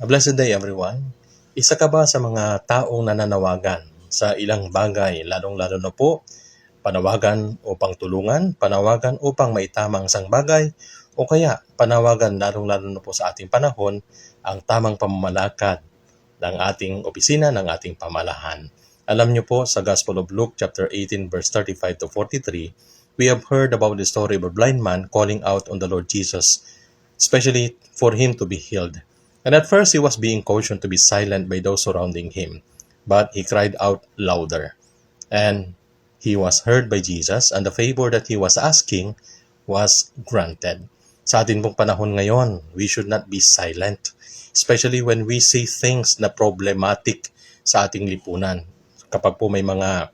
Blessed day everyone. Isa ka ba sa mga taong nananawagan sa ilang bagay, lalong-lalo na po panawagan upang tulungan, panawagan upang maitamang isang bagay, o kaya panawagan lalong-lalo na po sa ating panahon ang tamang pamamalakad ng ating opisina, ng ating pamalahan. Alam niyo po sa Gospel of Luke chapter 18 verse 35 to 43, we have heard about the story of a blind man calling out on the Lord Jesus, especially for him to be healed. And at first he was being cautioned to be silent by those surrounding him, but he cried out louder. And he was heard by Jesus, and the favor that he was asking was granted. Sa atin pong panahon ngayon, we should not be silent, especially when we see things na problematic sa ating lipunan. Kapag po may mga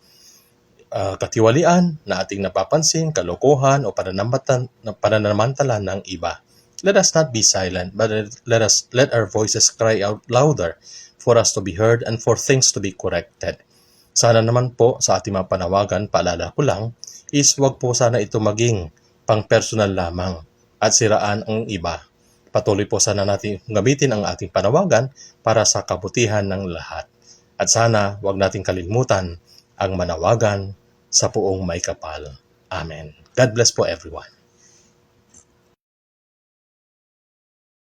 katiwalian na ating napapansin, kalokohan o pananamantala ng iba, let us not be silent, but let our voices cry out louder for us to be heard and for things to be corrected. Sana naman po sa ating mga panawagan, paalala ko lang, is wag po sana ito maging pang-personal lamang at siraan ang iba. Patuloy po sana natin gamitin ang ating panawagan para sa kabutihan ng lahat. At sana wag nating kalimutan ang manawagan sa Poong May Kapal. Amen. God bless po everyone.